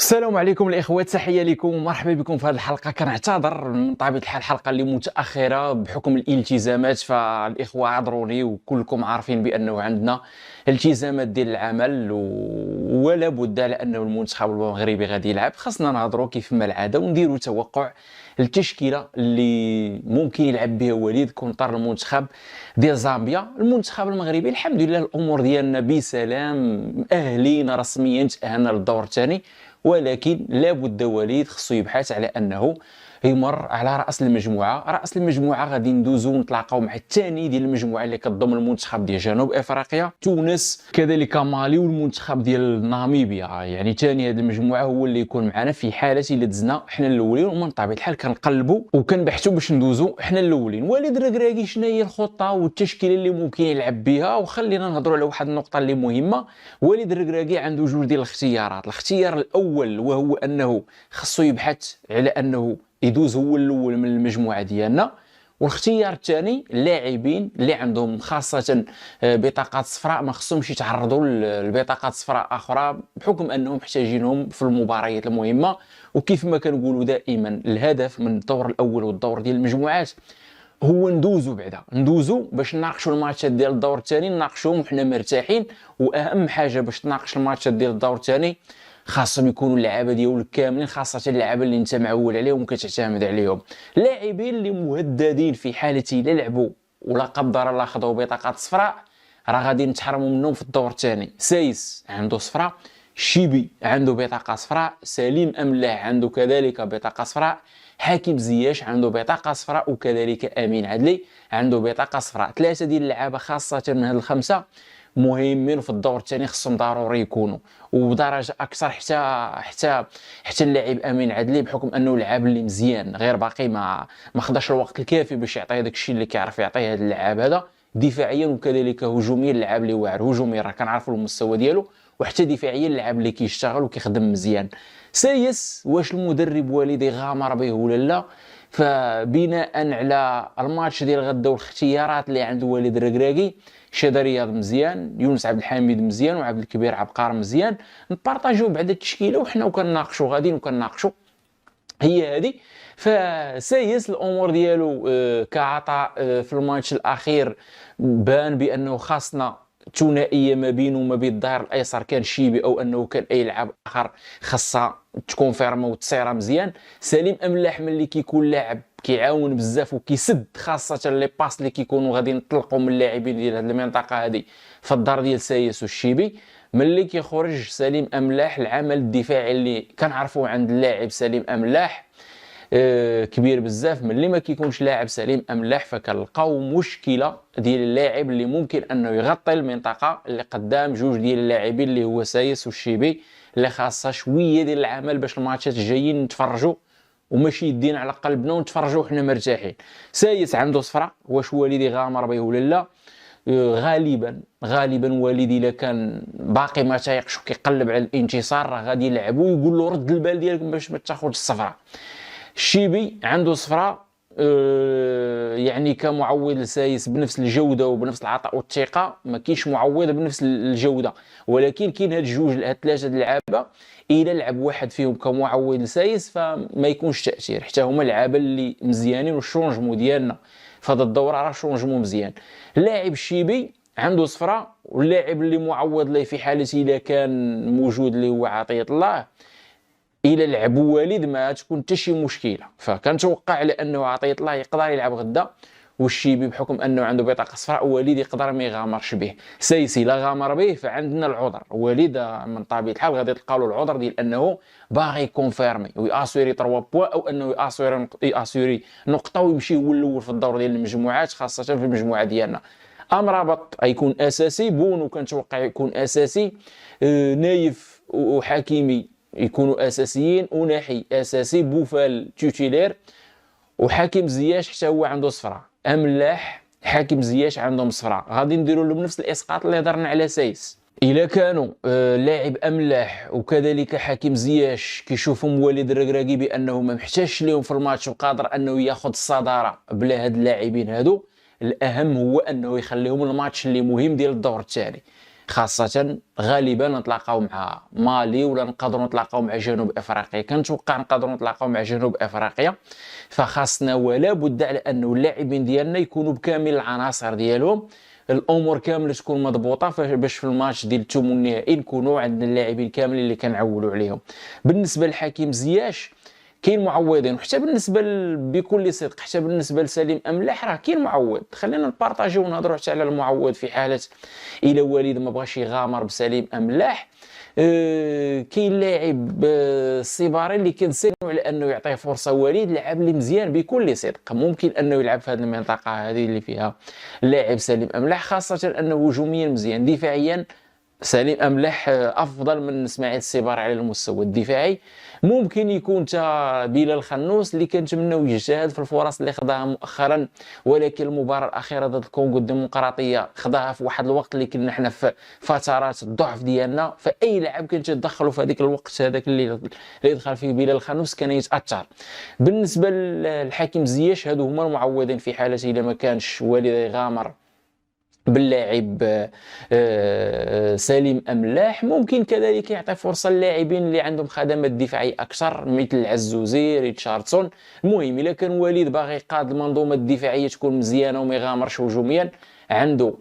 السلام عليكم الاخوات، تحيه لكم ومرحبا بكم في هذه الحلقه. كنعتذر من طبيعه الحال الحلقه اللي متاخره بحكم الالتزامات، فالاخوه عذروني وكلكم عارفين بانه عندنا التزامات ديال العمل ولا بد على انه المنتخب المغربي غادي يلعب. خاصنا نهضروا كيف ما العاده ونديروا توقع التشكيله اللي ممكن يلعب بها وليد كونتر المنتخب ديال زامبيا. المنتخب المغربي الحمد لله الامور ديالنا بسلام، مؤهلين رسميا، تاهلنا للدور الثاني، ولكن لابد وليد خصو يبحث على انه يمر على راس المجموعه. غادي ندوزو نتلاقاو مع الثاني ديال المجموعه اللي كتضم المنتخب ديال جنوب افريقيا، تونس، كذلك مالي والمنتخب ديال ناميبيا. يعني ثاني هذه المجموعه هو اللي يكون معنا في حاله الا دزنا حنا الاولين، ومن طبيعه الحال كنقلبوا وكنبحثوا باش ندوزو حنا الاولين. وليد الركراكي شنو هي الخطه والتشكيله اللي ممكن يلعب بها؟ وخلينا نهضروا على واحد النقطه اللي مهمه. وليد الركراكي عنده جوج ديال الاختيارات. الاختيار الاول وهو انه خصو يبحث على انه يدوز هو الاول من المجموعه ديالنا، والاختيار الثاني اللاعبين اللي عندهم خاصه بطاقات صفراء ما خصهمش يتعرضوا لبطاقات صفراء اخرى بحكم انهم محتاجينهم في المباريات المهمه. وكيف ما كنقولوا دائما الهدف من الدور الاول والدور ديال المجموعات هو ندوزو باش نناقشوا الماتشات ديال الدور الثاني، نناقشوهم وحنا مرتاحين. واهم حاجه باش تناقش الماتشات ديال الدور الثاني خاصهم يكونوا اللعابه ديالك كاملين، خاصه اللعابه اللي انت معول عليهم وكتعتمد عليهم، لاعبين اللي مهددين في حاله الا لعبوا ولا قدر الله خذوا بطاقات صفراء راه غادي نتحرموا منهم في الدور الثاني. سايس عنده صفراء، شيبي عنده بطاقه صفراء، سليم املاح عنده كذلك بطاقه صفراء، حكيم زياش عنده بطاقه صفراء، وكذلك امين عدلي عنده بطاقه صفراء. ثلاثه ديال اللعابه خاصه من هاد الخمسه مهمين في الدور الثاني، خصهم ضروري يكونوا، وبدرجه اكثر حتى اللاعب امين عدلي بحكم انه لعاب اللي مزيان، غير باقي ما خداش الوقت الكافي باش يعطي داك الشيء اللي كيعرف يعطيه هذا اللاعب هذا دفاعيا وكذلك هجوميا. اللاعب اللي واعر هجوميا راه كنعرفوا المستوى ديالو، وحتى دفاعيا اللاعب اللي كيشتغل وكيخدم مزيان. سايس واش المدرب وليد يغامر به ولا لا؟ فبناء على الماتش ديال غدا والاختيارات اللي عند وليد الركراكي، شادي رياض مزيان، يونس عبد الحميد مزيان، وعبد الكبير عبقار مزيان، نبارطاجيو بعد التشكيله وحنا وكنناقشوا غاديين وكنناقشوا هي هذه. فسايس الامور ديالو كعطاء في الماتش الاخير بان بانه خاصنا ثنائيه ما بينه وما بين الظهير الايسر، كان شيبي او انه كان اي لاعب اخر خاصها تكونفيرما وتصيره مزيان. سليم املاح ملي كيكون لاعب كيعاون بزاف وكيسد، خاصه لي باس اللي كيكونوا غادي نطلقوا من اللاعبين ديال هذه المنطقه هذه في الدار ديال سايس والشيبي. ملي كيخرج سليم املاح العمل الدفاعي اللي كنعرفوه عند اللاعب سليم املاح كبير بزاف. ملي ما كيكونش لاعب سليم املاح فكنلقاو مشكله ديال اللاعب اللي ممكن انه يغطي المنطقه اللي قدام جوج ديال اللاعبين اللي هو سايس والشيبي، اللي خاصها شويه ديال العمل باش الماتشات الجايين نتفرجوا وماشي يدينا على قلبنا ونتفرجوا وحنا مرتاحين. سايس عنده صفراء، واش والدي غامر به ولا لا؟ غالبا والدي الا كان باقي ما تايقش وكيقلب على الانتصار راه غادي يلعبوا ويقول له رد البال ديالك باش ما تاخذش الصفراء. الشيبي عنده صفراء، يعني كمعوض لسايس بنفس الجوده وبنفس العطاء والثقه، ما كاينش معوض بنفس الجوده، ولكن كاين هاد هاد ثلاثه اللعابه الا لعب واحد فيهم كمعوض لسايس فما يكونش تاثير، حتى هما اللعابه اللي مزيانين والشونجمون ديالنا فهاد الدوره راه شونجمون مزيان. اللاعب الشيبي عنده صفراء، واللاعب اللي معوض ليه في حاله الا كان موجود اللي هو عطيه الله، الى لعب والد ما تكون حتى شي مشكله. فكنتوقع على انه عطيه الله يقدر يلعب غدا، والشيبي بحكم انه عنده بطاقه صفراء والد يقدر ما يغامرش به. سايسي لا غامر به فعندنا العذر، والد من طبيعه الحال غادي تلقاو له العذر ديال انه باغي كونفيرمي وياسوري 3 بوان او انه ياسوري نقطه ويمشي هو الاول في الدور ديال المجموعات، خاصه في المجموعه ديالنا. امرابط غيكون اساسي، بونو كنتوقع يكون اساسي، نايف وحكيمي يكونوا اساسيين، وناحي اساسي، بوفال تيتيلير، وحكيم زياش حتى هو عنده صفراء، املاح حكيم زياش عندهم صفراء. غادي نديروا لهم نفس الاسقاط اللي هضرنا على سايس. الا كانوا لاعب املاح وكذلك حكيم زياش كيشوفهم والد الركراكي بانه ما محتاجش لهم في الماتش وقادر انه ياخذ الصداره بلا هاد اللاعبين هادو، الاهم هو انه يخليهم الماتش اللي مهم ديال الدور الثاني. خاصة غالبا نتلاقاو مع مالي ولا نقدروا نتلاقاو مع جنوب افريقيا. كنتوقع نقدروا نتلاقاو مع جنوب افريقيا، فخاصنا ولا بد على انه اللاعبين ديالنا يكونوا بكامل العناصر ديالهم، الامور كامله تكون مضبوطه باش في الماتش ديال الثمن النهائي نكونوا عندنا اللاعبين كاملين اللي كنعولوا عليهم. بالنسبه لحكيم زياش كاين معوضين، وحتى بالنسبه بكل صدق حتى بالنسبه لسليم املاح راه كاين معوض. خلينا نبارطاجيو ونهضروا حتى على المعوض في حاله الى وليد ما بغاش يغامر بسليم املاح. كاين لاعب السيباري اللي كنسنوا على انه يعطيه فرصه. وليد لعب لي مزيان بكل صدق، ممكن انه يلعب في هذه المنطقه هذه اللي فيها اللاعب سليم املاح، خاصه انه هجوميا مزيان. دفاعيا سليم املاح افضل من اسماعيل السيباري على المستوى الدفاعي. ممكن يكون تا بلال الخنوس اللي كنتمناو يجتهد في الفرص اللي خداها مؤخرا، ولكن المباراه الاخيره ضد الكونغو الديمقراطيه خداها في واحد الوقت اللي كنا حنا في فترات الضعف ديالنا، فاي لاعب كنت تدخلوا في هذيك الوقت هذاك اللي دخل فيه بلال الخنوس كان يتاثر. بالنسبه للحكيم زياش هادو هما المعوضين في حاله اذا ما كانش وليد يغامر باللاعب سليم املاح. ممكن كذلك يعطي فرصه للاعبين اللي عندهم خدمات دفاعيه اكثر مثل العزوزي ريتشاردسون. المهم الا كان وليد باغي يقاد المنظومه الدفاعيه تكون مزيانه وما يغامرش هجوميا، عنده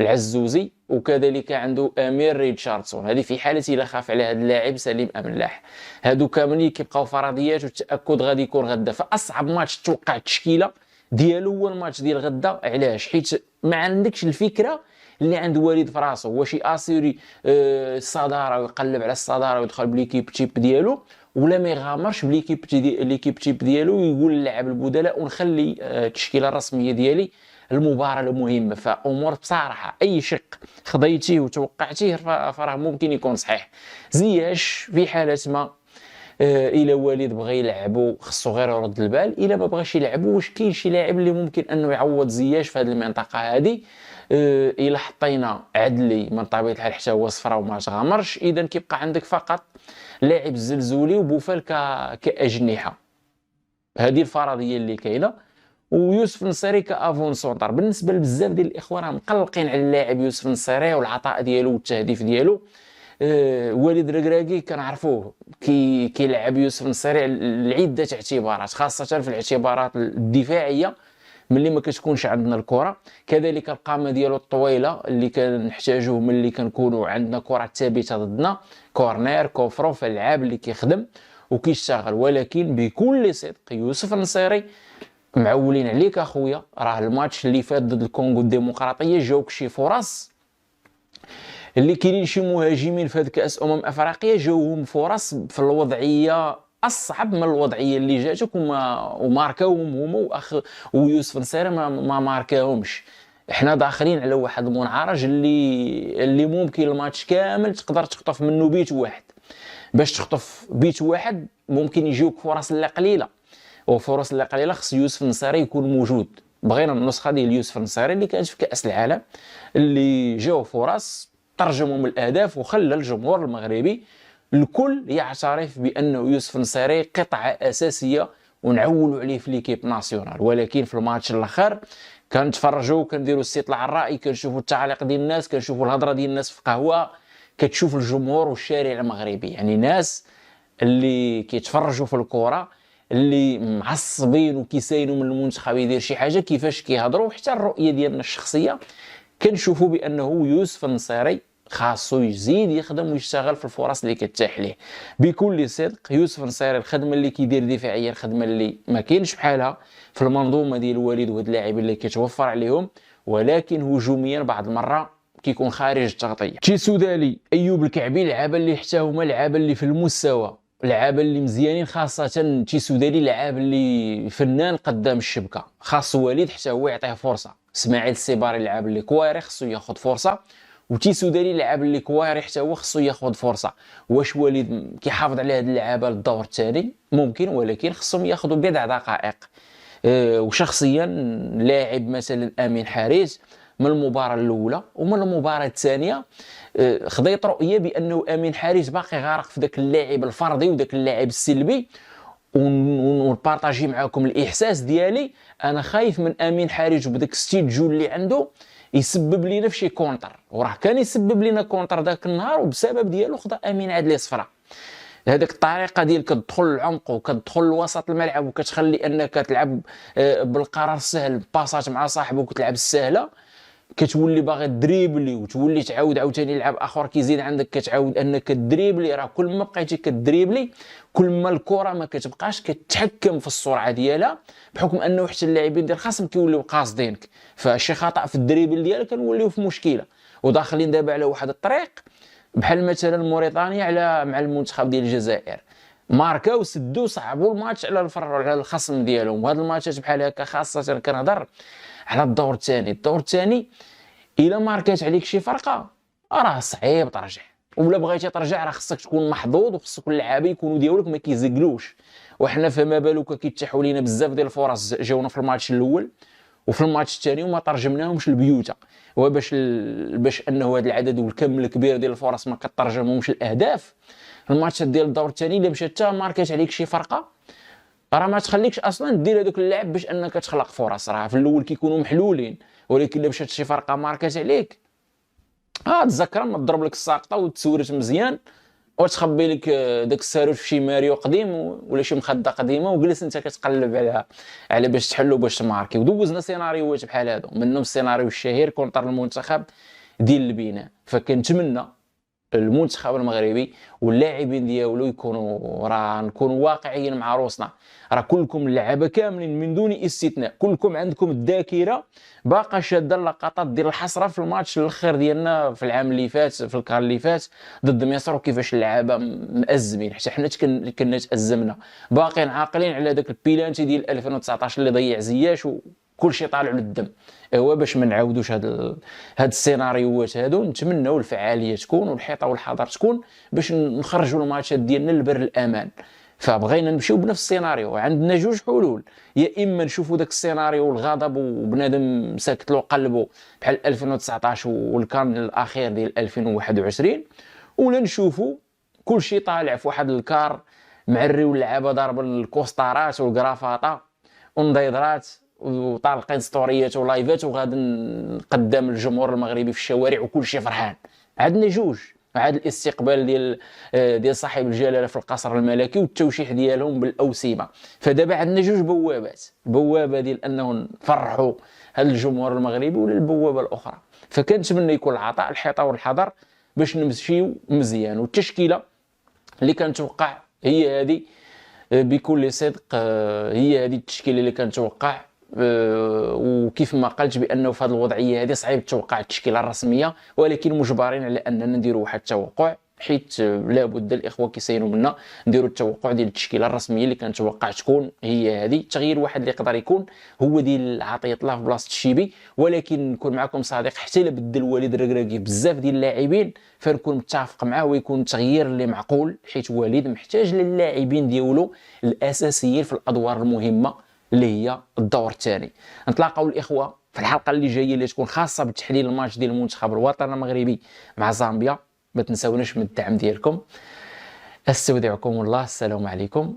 العزوزي وكذلك عنده امير ريتشاردسون. هذه في حاله الا خاف على هذا اللاعب سليم املاح. هادو كاملين كيبقاو فرضيات والتاكد غادي يكون غدا. فاصعب ماتش توقع التشكيله ديالو هو الماتش ديال غدا. علاش؟ حيت ما عندكش الفكره اللي عند وليد في راسو، واش ياسيري الصداره ويقلب على الصداره ويدخل بليكيب تيب ديالو، ولا ما يغامرش ليكيب تيب ديالو ويقول اللاعب البدلاء ونخلي التشكيله الرسميه ديالي المباراه المهمه. فامور بصراحه اي شق خضيتيه وتوقعتيه فراه ممكن يكون صحيح. زياش في حاله ما الى وليد بغى يلعبو خصو غير يرد البال، الى ما بغاش يلعبو واش كاين شي لاعب اللي ممكن انه يعوض زياش في هذه المنطقه هذه؟ الى حطينا عدلي من طبيعه الحال حتى هو صفرا وما تغامرش، اذا كيبقى عندك فقط لاعب الزلزولي وبوفال كاجنحه. هذه الفرضيه اللي كاينه. ويوسف النصيري كافون سونتر. بالنسبه لبزاف ديال الاخوان مقلقين على اللاعب يوسف النصيري والعطاء ديالو والتهديف ديالو. وليد الركراكي كنعرفوه كيلعب يوسف النصيري لعده اعتبارات، خاصه في الاعتبارات الدفاعيه ملي ما كتكونش عندنا الكره، كذلك القامه ديالو الطويله اللي كنحتاجوه ملي كنكونوا عندنا كره ثابته ضدنا، كورنير كوفرو في العاب اللي كيخدم وكيشتغل. ولكن بكل صدق يوسف النصيري معولين عليك اخويا. راه الماتش اللي فات ضد الكونغو الديمقراطيه جاوك شي فرص اللي كاينين شي مهاجمين في هذه كاس افريقيا جاوهم فرص في الوضعيه اصعب من الوضعيه اللي جاتك وماركاوهم هما ويوسف نصيري ما ماركاهمش. احنا داخلين على واحد المنعرج اللي ممكن الماتش كامل تقدر تخطف منه بيت واحد. باش تخطف بيت واحد ممكن يجيوك فرص اللي قليله، وفرص اللي قليله خص يوسف النصيري يكون موجود. بغينا النسخه ديال يوسف النصيري اللي كانت في كاس العالم اللي جاو فرص ترجمهم الاهداف وخلى الجمهور المغربي الكل يعترف بانه يوسف النصيري قطعه اساسيه ونعولوا عليه في ليكيب ناسيونال. ولكن في الماتش الاخر كنتفرجوا كنديروا استطلاع الراي، كنشوفوا التعليق ديال الناس، كنشوفوا الهضره ديال الناس في قهوه، كتشوف الجمهور والشارع المغربي، يعني ناس اللي كيتفرجوا في الكره اللي معصبين وكيساينوا من المنتخب يدير شي حاجه كيفاش كيهضروا. حتى الرؤيه ديالنا الشخصيه كنشوفوا بانه يوسف النصيري خاصو يزيد يخدم ويشتغل في الفرص اللي كتتاح ليه. بكل صدق يوسف النصيري الخدمه اللي كيدير دفاعيا الخدمه اللي ما كاينش بحالها في المنظومه ديال الوالد وهاد اللاعبين اللي كيتوفر عليهم، ولكن هجوميا بعض المره كيكون خارج التغطيه. تيسودالي ايوب الكعبي لعابه اللي حتى هما لعابه اللي في المستوى، لعابه اللي مزيانين، خاصه تيسودالي لعاب اللي فنان قدام الشبكه. خاص وليد حتى هو يعطيه فرصه. اسماعيل السيباري لعاب اللي كواري خصو ياخذ فرصه، وتيسودالي لعاب اللي كواري حتى هو خصو ياخذ فرصه. واش وليد كيحافظ على هاد اللعابه للدور الثاني؟ ممكن، ولكن خصهم ياخذوا بضع دقائق. وشخصيا لاعب مثلا امين حارس من المباراه الاولى ومن المباراه الثانيه خديت رؤيه بانه امين حارس باقي غارق في ذاك اللاعب الفردي وذاك اللاعب السلبي. ونبارطاجي معكم الاحساس ديالي، انا خايف من امين حارس بداك ستيل جو اللي عنده يسبب لينا في شي كونتر، وراه كان يسبب لينا كونتر داك النهار، وبسبب ديالو خدا امين عدلي صفراء. هذيك الطريقه ديال كتدخل للعمق وكتدخل لوسط الملعب وكتخلي انك تلعب بالقرار السهل، باساج مع صاحبك وتلعب السهله، كتولي باغي دريبلي وتولي تعاود عاوتاني لعب اخر كيزيد عندك، كتعاود انك دريبلي. راه كل ما بقيتي كدريبلي كل ما الكره ما كتبقاش كتحكم في السرعه ديالها، بحكم انه حتى اللاعبين ديال الخصم كيوليو قاصدينك، فشي خطا في الدريبل ديالك كنوليو في مشكله. وداخلين دابا على واحد الطريق بحال مثلا موريتانيا على مع المنتخب ديال الجزائر، ماركاو سدوا صعبوا الماتش على على الخصم ديالهم. وهاد الماتشات بحال هكا خاصه كنهضر على الدور الثاني. الدور الثاني الا ماركات عليك شي فرقه راه صعيب ترجع، ولا بغيتي ترجع راه خصك تكون محظوظ، وخصك اللعابه يكونوا ديالك ما كيزقلوش. وحنا فما بالك كيتيحوا لينا بزاف ديال الفرص جاونا في الماتش الاول وفي الماتش الثاني وما ترجمناهمش لبيوتا. باش انه هذا العدد والكم الكبير ديال الفرص ما كترجمهمش الاهداف. الماتشات ديال الدور الثاني الا مشات ماركات عليك شي فرقه راه ما تخليكش اصلا دير هذوك اللعب باش انك تخلق فرص. راه في الاول كيكونوا محلولين، ولكن الا مشات شي فرقه ماركات عليك تذكر ما تضرب لك الساقطه وتسورت مزيان وتخبي لك داك الساروت في شي ماريو قديم ولا شي مخده قديمه، وجلس انت كتقلب على باش تحلو باش تماركي. ودوزنا سيناريوهات بحال هادو، منهم السيناريو الشهير كونتر المنتخب ديال البناء. فكنتمنى المنتخب المغربي واللاعبين ديالو يكونوا نكونوا واقعيين مع روسنا. راه كلكم اللعابه كاملين من دون استثناء كلكم عندكم الذاكره باقا شاده اللقطات ديال الحسره في الماتش الاخير ديالنا في العام اللي فات في الكار اللي فات ضد مصر، وكيفاش اللعابه مأزمين حتى حنا كنا تأزمنا باقيين عاقلين على داك البيلانتي ديال 2019 اللي ضيع زياش وكل شيء طالع للدم. هو باش ما نعاودوش هاد السيناريوهات هادو. نتمنوا الفعاليه تكون والحيطه والحذر تكون باش نخرجوا الماتشات ديالنا لبر الامان. فبغينا نمشيو بنفس السيناريو. عندنا جوج حلول، يا اما نشوفوا داك السيناريو الغضب وبنادم ساكت له قلبه بحال 2019 والكان الاخير ديال 2021، ولا نشوفوا كل شيء طالع في واحد الكار معريو اللعابه ضارب الكوستارات والكرافاطه ونضيضرات وطالقين ستوريات ولايفات وغادي قدام الجمهور المغربي في الشوارع وكل شيء فرحان. عندنا جوج، عاد الاستقبال ديال صاحب الجلاله في القصر الملكي والتوشيح ديالهم بالاوسمه. فدابا عندنا جوج بوابات، بوابه ديال انه نفرحوا هذا الجمهور المغربي ولا البوابه الاخرى. فكنتمنى يكون العطاء الحيطه والحذر باش نمشيو مزيان. والتشكيله اللي كنتوقع هي هذه بكل صدق، هي هذه التشكيله اللي كنتوقع. وكيف ما قلت بانه في هذه الوضعيه هذه صعيب توقع التشكيله الرسميه، ولكن مجبرين على اننا نديروا واحد التوقع، حيت لابد الاخوه كيسيروا منا نديروا التوقع ديال التشكيله الرسميه اللي كنتوقع تكون هي هذه. تغيير واحد اللي يقدر يكون هو ديال عطيه الله في بلاصه الشيبي، ولكن نكون معكم صادق حتى الا بدل وليد الركراكي بزاف ديال اللاعبين فنكون متفق معاه ويكون التغيير اللي معقول، حيت وليد محتاج للاعبين ديالو الاساسيين في الادوار المهمه اللي هي الدور الثاني. نتلاقاو الاخوه في الحلقه اللي جايه اللي تكون خاصه بتحليل الماتش ديال المنتخب الوطني المغربي مع زامبيا. ما تنساوناش من الدعم ديالكم. استودعكم الله، السلام عليكم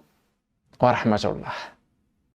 ورحمه الله.